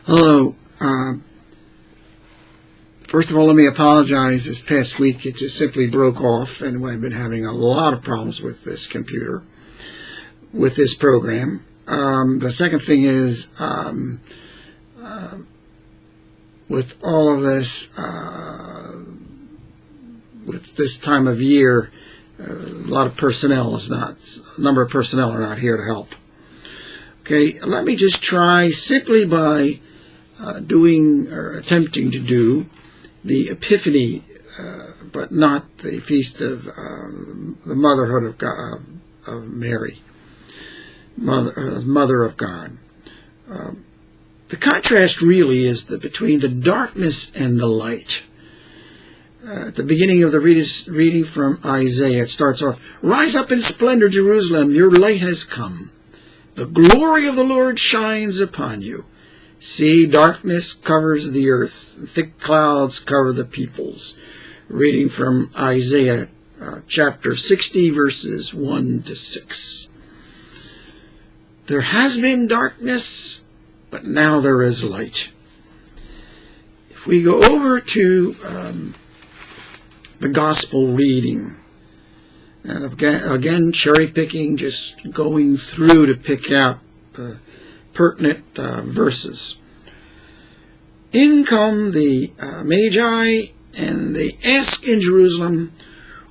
Hello. First of all, let me apologize. This past week it just simply broke off, and I've been having a lot of problems with this computer, with this program. The second thing is, with all of this, with this time of year, a number of personnel are not here to help. Okay, let me just try simply by doing or attempting to do the Epiphany, but not the feast of the motherhood of God, of Mary, mother of God. The contrast really is between the darkness and the light. At the beginning of the reading from Isaiah, it starts off, "Rise up in splendor, Jerusalem, your light has come. The glory of the Lord shines upon you. See, darkness covers the earth, and thick clouds cover the peoples." Reading from Isaiah chapter 60, verses 1 to 6. There has been darkness, but now there is light. If we go over to the gospel reading, and again cherry picking, just going through to pick out the pertinent verses. In come the Magi, and they ask in Jerusalem,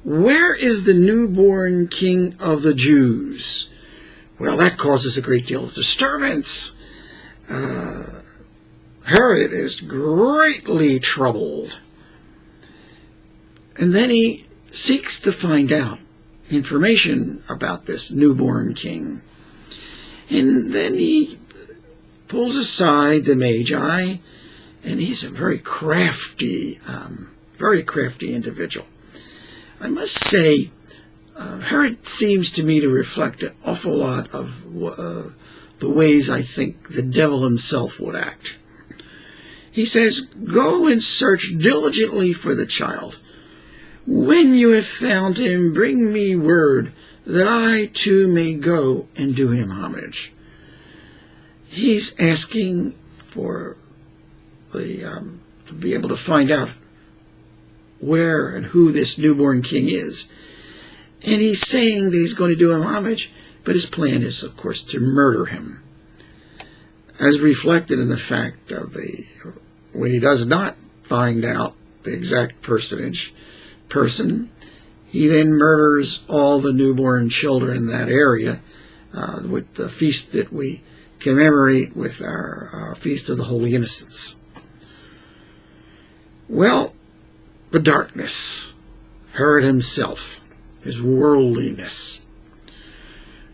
"Where is the newborn King of the Jews?" Well, that causes a great deal of disturbance. Herod is greatly troubled. And then he seeks to find out information about this newborn king. And then he pulls aside the Magi, and he's a very crafty individual. I must say, Herod seems to me to reflect an awful lot of the ways I think the devil himself would act. He says, "Go and search diligently for the child. When you have found him, bring me word that I too may go and do him homage." He's asking for to be able to find out where and who this newborn king is. And he's saying that he's going to do him homage, but his plan is, of course, to murder him. As reflected in the fact of when he does not find out the exact person, he then murders all the newborn children in that area with the feast that we commemorate with our Feast of the Holy Innocents. Well, the darkness, Herod himself, his worldliness.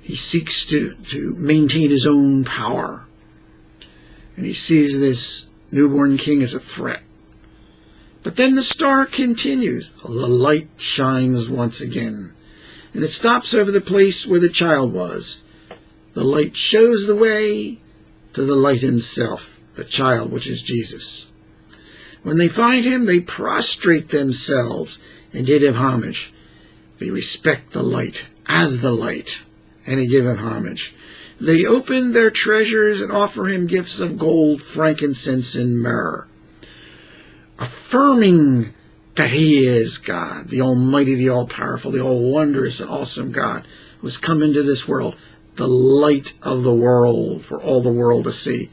He seeks to maintain his own power. And he sees this newborn king as a threat. But then the star continues. The light shines once again. And it stops over the place where the child was. The light shows the way to the light himself, the child, which is Jesus. When they find him, they prostrate themselves and did him homage. They respect the light as the light, and they give him homage. They open their treasures and offer him gifts of gold, frankincense, and myrrh, affirming that he is God, the Almighty, the All-Powerful, the All-Wondrous and Awesome God who has come into this world, the light of the world for all the world to see.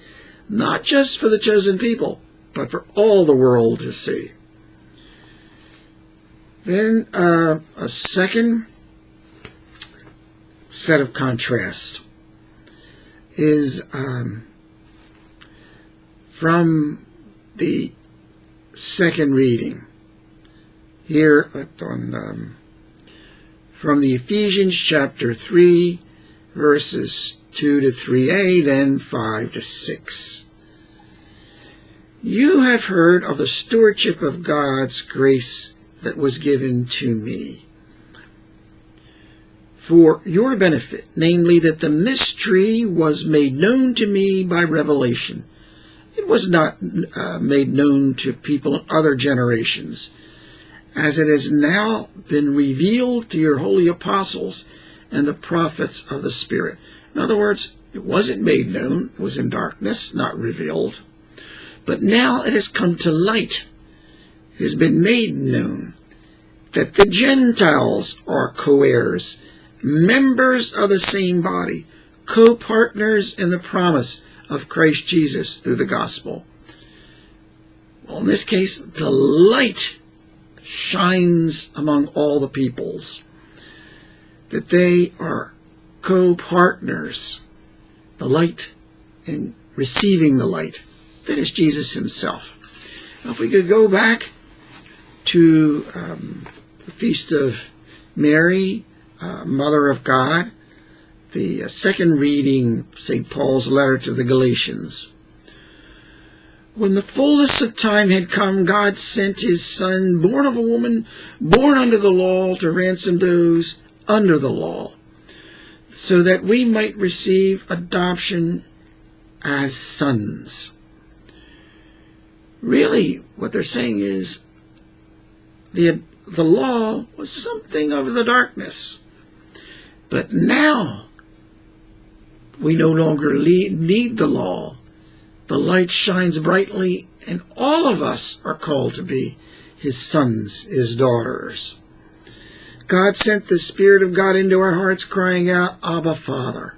Not just for the chosen people, but for all the world to see. Then a second set of contrast is from the second reading here from the Ephesians chapter 3, verses 2 to 3a, then 5 to 6. "You have heard of the stewardship of God's grace that was given to me for your benefit, namely that the mystery was made known to me by revelation. It was not made known to people in other generations, as it has now been revealed to your holy apostles and the prophets of the Spirit." In other words, it wasn't made known. It was in darkness, not revealed. But now it has come to light. It has been made known that the Gentiles are co-heirs, members of the same body, co-partners in the promise of Christ Jesus through the gospel. Well, in this case, the light shines among all the peoples, that they are co-partners, the light and receiving the light. That is Jesus himself. Now, if we could go back to the Feast of Mary, Mother of God, the second reading, St. Paul's letter to the Galatians. When the fullness of time had come, God sent his Son, born of a woman, born under the law, to ransom those under the law, so that we might receive adoption as sons. Really, what they're saying is the law was something of the darkness. But now we no longer need the law. The light shines brightly, and all of us are called to be his sons, his daughters. God sent the Spirit of God into our hearts, crying out, Abba, Father.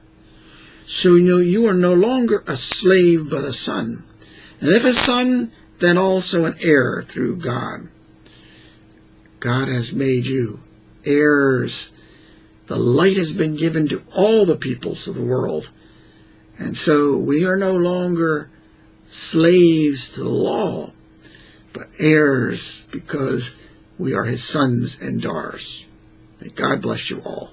So you are no longer a slave, but a son. And if a son, then also an heir through God. God has made you heirs. The light has been given to all the peoples of the world. And so we are no longer slaves to the law, but heirs because we are his sons and daughters. May God bless you all.